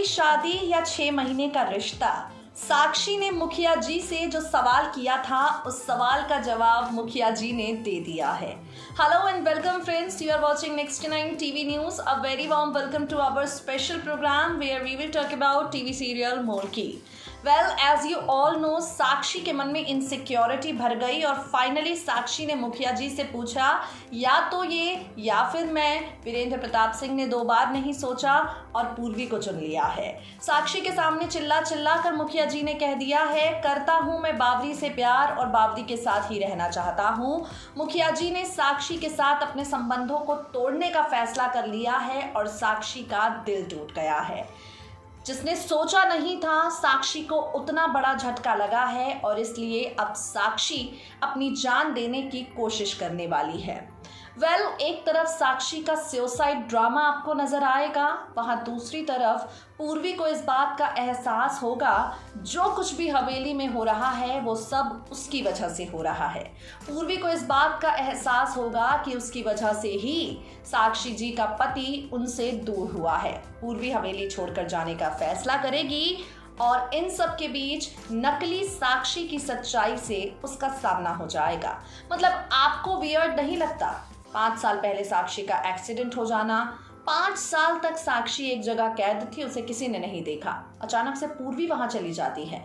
की शादी या 6 महीने का रिश्ता। साक्षी ने मुखिया जी से जो सवाल किया था उस सवाल का जवाब मुखिया जी ने दे दिया है। Hello and welcome friends, you are watching next 9 TV news. A very warm welcome to our special program where we will talk about TV serial Molkki. Well, as you all know, Sakshi के मन में इनसिक्योरिटी भर गई और finally साक्षी ने मुखिया जी से पूछा या तो ये या फिर मैं। वीरेंद्र प्रताप सिंह ने 2 बार नहीं सोचा और पूर्वी को चुन लिया है। साक्षी के सामने चिल्ला चिल्ला कर मुखिया जी ने कह दिया है, करता हूँ मैं बावरी से प्यार और बावरी के साथ ही रहना चाहता हूँ। मुखिया जी ने साक्षी के साथ अपने संबंधों को तोड़ने का फैसला कर लिया है और साक्षी का दिल टूट गया है। जिसने सोचा नहीं था साक्षी को उतना बड़ा झटका लगा है और इसलिए अब साक्षी अपनी जान देने की कोशिश करने वाली है। वेल, एक तरफ साक्षी का सुसाइड ड्रामा आपको नजर आएगा, वहाँ दूसरी तरफ पूर्वी को इस बात का एहसास होगा जो कुछ भी हवेली में हो रहा है वो सब उसकी वजह से हो रहा है। पूर्वी को इस बात का एहसास होगा कि उसकी वजह से ही साक्षी जी का पति उनसे दूर हुआ है। पूर्वी हवेली छोड़कर जाने का फैसला करेगी और इन सब के बीच नकली साक्षी की सच्चाई से उसका सामना हो जाएगा। मतलब आपको वियर्ड नहीं लगता 5 साल पहले साक्षी का एक्सीडेंट हो जाना, 5 साल तक साक्षी एक जगह कैद थी, उसे किसी ने नहीं देखा। अचानक से पूर्वी वहां चली जाती है,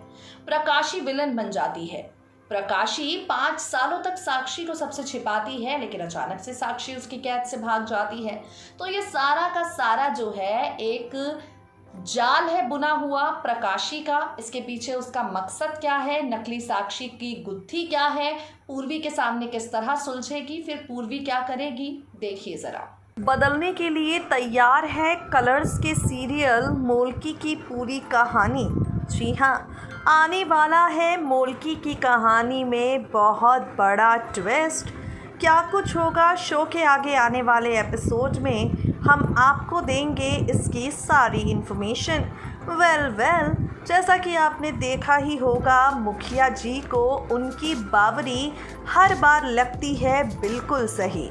प्रकाशी विलन बन जाती है। प्रकाशी 5 सालों तक साक्षी को सबसे छिपाती है, लेकिन अचानक से साक्षी उसकी कैद से भाग जाती है। तो ये सारा का सारा जो है एक जाल है बुना हुआ प्रकाशी का। इसके पीछे उसका मकसद क्या है, नकली साक्षी की गुत्थी क्या है, पूर्वी के सामने किस तरह सुलझेगी, फिर पूर्वी क्या करेगी, देखिए जरा। बदलने के लिए तैयार है कलर्स के सीरियल मोल्की की पूरी कहानी। जी हाँ, आने वाला है मोल्की की कहानी में बहुत बड़ा ट्विस्ट। क्या कुछ होगा शो के आगे आने वाले एपिसोड में, हम आपको देंगे इसकी सारी इन्फॉर्मेशन। वेल, जैसा कि आपने देखा ही होगा, मुखिया जी को उनकी बावरी हर बार लगती है बिल्कुल सही।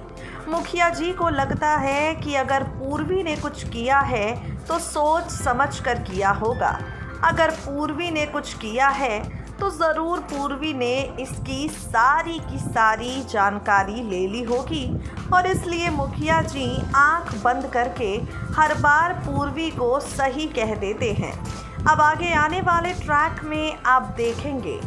मुखिया जी को लगता है कि अगर पूर्वी ने कुछ किया है तो सोच समझ कर किया होगा। अगर पूर्वी ने कुछ किया है तो ज़रूर पूर्वी ने इसकी सारी की सारी जानकारी ले ली होगी और इसलिए मुखिया जी आंख बंद करके हर बार पूर्वी को सही कह देते हैं। अब आगे आने वाले ट्रैक में आप देखेंगे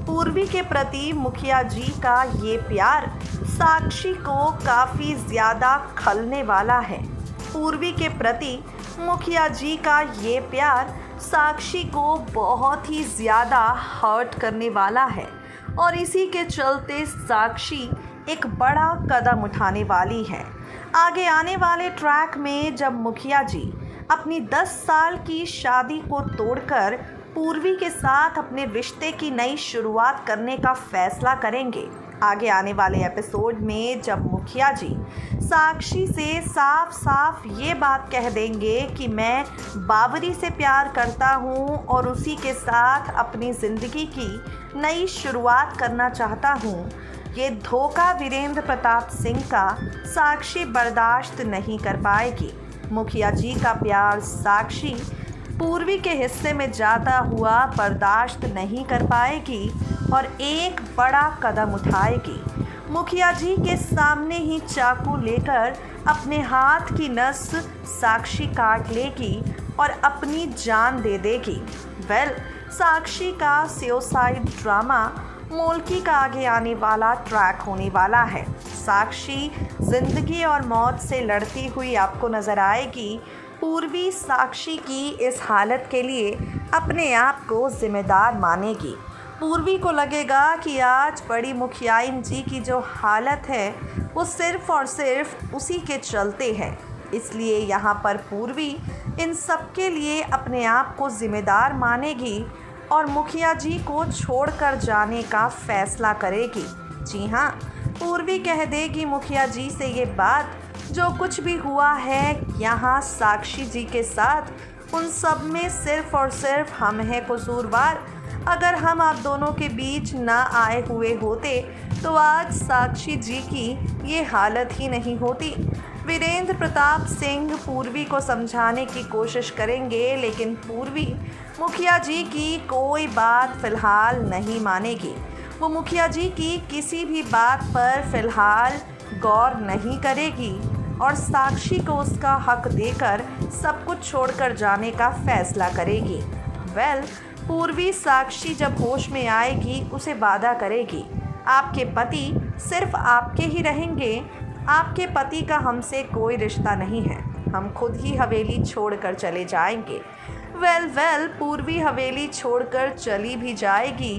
पूर्वी के प्रति मुखिया जी का ये प्यार साक्षी को काफ़ी ज़्यादा खलने वाला है। पूर्वी के प्रति मुखिया जी का ये प्यार साक्षी को बहुत ही ज़्यादा हर्ट करने वाला है और इसी के चलते साक्षी एक बड़ा कदम उठाने वाली है। आगे आने वाले ट्रैक में जब मुखिया जी अपनी 10 साल की शादी को तोड़कर पूर्वी के साथ अपने रिश्ते की नई शुरुआत करने का फैसला करेंगे। आगे आने वाले एपिसोड में जब मुखिया जी साक्षी से साफ साफ ये बात कह देंगे कि मैं बावरी से प्यार करता हूँ और उसी के साथ अपनी ज़िंदगी की नई शुरुआत करना चाहता हूँ, ये धोखा वीरेंद्र प्रताप सिंह का साक्षी बर्दाश्त नहीं कर पाएगी। मुखिया जी का प्यार साक्षी पूर्वी के हिस्से में जाता हुआ बर्दाश्त नहीं कर पाएगी और एक बड़ा कदम उठाएगी। मुखिया जी के सामने ही चाकू लेकर अपने हाथ की नस साक्षी काट लेगी और अपनी जान दे देगी। वेल, साक्षी का सुसाइड ड्रामा मोल्की का आगे आने वाला ट्रैक होने वाला है। साक्षी ज़िंदगी और मौत से लड़ती हुई आपको नज़र आएगी। पूर्वी साक्षी की इस हालत के लिए अपने आप को जिम्मेदार मानेगी। पूर्वी को लगेगा कि आज बड़ी मुखियाइन जी की जो हालत है वो सिर्फ़ और सिर्फ उसी के चलते है, इसलिए यहाँ पर पूर्वी इन सब के लिए अपने आप को जिम्मेदार मानेगी और मुखिया जी को छोड़कर जाने का फैसला करेगी। जी हाँ, पूर्वी कह देगी मुखिया जी से ये बात, जो कुछ भी हुआ है यहाँ साक्षी जी के साथ, उन सब में सिर्फ़ और सिर्फ हम हैं कसूरवार। अगर हम आप दोनों के बीच ना आए हुए होते तो आज साक्षी जी की ये हालत ही नहीं होती। वीरेंद्र प्रताप सिंह पूर्वी को समझाने की कोशिश करेंगे, लेकिन पूर्वी मुखिया जी की कोई बात फिलहाल नहीं मानेगी। वो मुखिया जी की किसी भी बात पर फिलहाल गौर नहीं करेगी और साक्षी को उसका हक देकर सब कुछ छोड़कर जाने का फैसला करेगी। पूर्वी साक्षी जब होश में आएगी उसे वादा करेगी, आपके पति सिर्फ आपके ही रहेंगे, आपके पति का हमसे कोई रिश्ता नहीं है, हम खुद ही हवेली छोड़कर चले जाएंगे। पूर्वी हवेली छोड़कर चली भी जाएगी,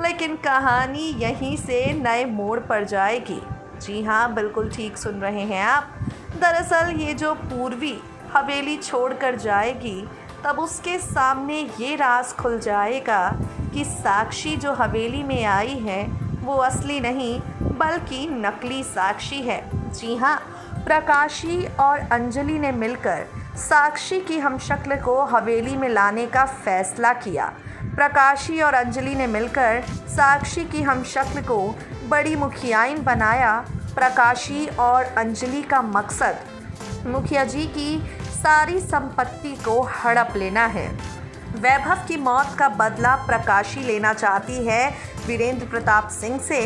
लेकिन कहानी यहीं से नए मोड़ पर जाएगी। जी हाँ, बिल्कुल ठीक सुन रहे हैं आप। दरअसल ये जो पूर्वी हवेली छोड़कर जाएगी, तब उसके सामने ये राज खुल जाएगा कि साक्षी जो हवेली में आई है वो असली नहीं बल्कि नकली साक्षी है। जी हाँ, प्रकाशी और अंजलि ने मिलकर साक्षी की हमशक्ल को हवेली में लाने का फैसला किया। प्रकाशी और अंजलि ने मिलकर साक्षी की हमशक्ल को बड़ी मुखियाइन बनाया। प्रकाशी और अंजलि का मकसद मुखिया जी की सारी संपत्ति को हड़प लेना है। वैभव की मौत का बदला प्रकाशी लेना चाहती है वीरेंद्र प्रताप सिंह से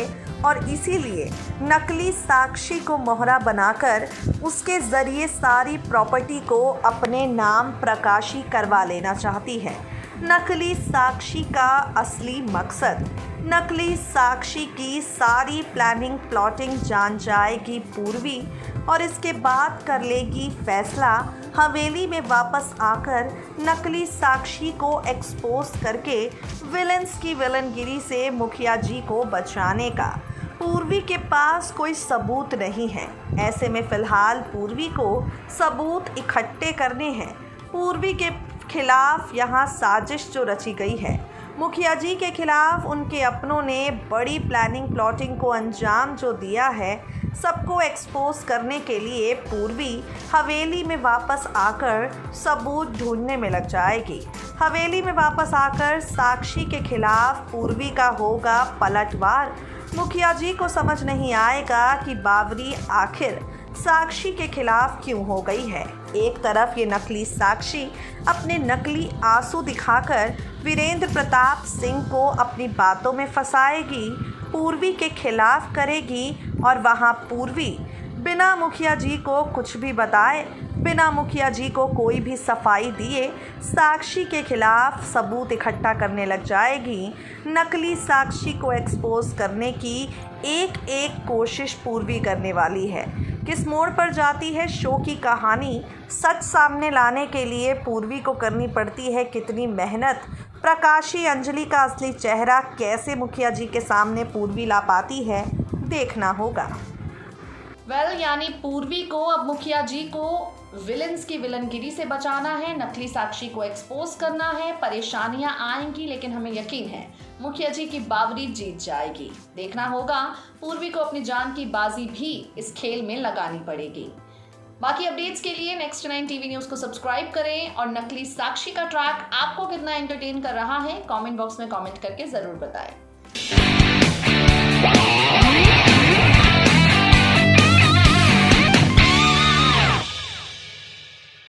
और इसीलिए नकली साक्षी को मोहरा बनाकर उसके ज़रिए सारी प्रॉपर्टी को अपने नाम प्रकाशी करवा लेना चाहती है। नकली साक्षी का असली मकसद, नकली साक्षी की सारी प्लानिंग प्लॉटिंग जान जाएगी पूर्वी और इसके बाद कर लेगी फैसला हवेली में वापस आकर नकली साक्षी को एक्सपोज करके विलेंस की विलनगिरी से मुखिया जी को बचाने का। पूर्वी के पास कोई सबूत नहीं है, ऐसे में फ़िलहाल पूर्वी को सबूत इकट्ठे करने हैं। पूर्वी के खिलाफ यहाँ साजिश जो रची गई है, मुखिया जी के खिलाफ उनके अपनों ने बड़ी प्लानिंग प्लॉटिंग को अंजाम जो दिया है, सबको एक्सपोज करने के लिए पूर्वी हवेली में वापस आकर सबूत ढूंढने में लग जाएगी। हवेली में वापस आकर साक्षी के खिलाफ पूर्वी का होगा पलटवार। मुखिया जी को समझ नहीं आएगा कि बावरी आखिर साक्षी के खिलाफ क्यों हो गई है। एक तरफ ये नकली साक्षी अपने नकली आंसू दिखाकर वीरेंद्र प्रताप सिंह को अपनी बातों में फंसाएगी, पूर्वी के खिलाफ करेगी और वहाँ पूर्वी बिना मुखिया जी को कुछ भी बताए, बिना मुखिया जी को कोई भी सफाई दिए साक्षी के खिलाफ सबूत इकट्ठा करने लग जाएगी। नकली साक्षी को एक्सपोज करने की एक एक कोशिश पूर्वी करने वाली है। किस मोड़ पर जाती है शो की कहानी, सच सामने लाने के लिए पूर्वी को करनी पड़ती है कितनी मेहनत, प्रकाशी अंजलि का असली चेहरा कैसे मुखिया जी के सामने पूर्वी ला पाती है, देखना होगा। यानी पूर्वी को अब मुखिया जी को विलेंस की विलनगिरी से बचाना है, नकली साक्षी को एक्सपोज करना है। परेशानियां आएंगी, लेकिन हमें यकीन है मुखिया जी की बावरी जीत जाएगी। देखना होगा, पूर्वी को अपनी जान की बाजी भी इस खेल में लगानी पड़ेगी। बाकी अपडेट्स के लिए नेक्स्ट 9 टीवी न्यूज़ को सब्सक्राइब करें और नकली साक्षी का ट्रैक आपको कितना एंटरटेन कर रहा है कमेंट बॉक्स में कमेंट करके ज़रूर बताएं।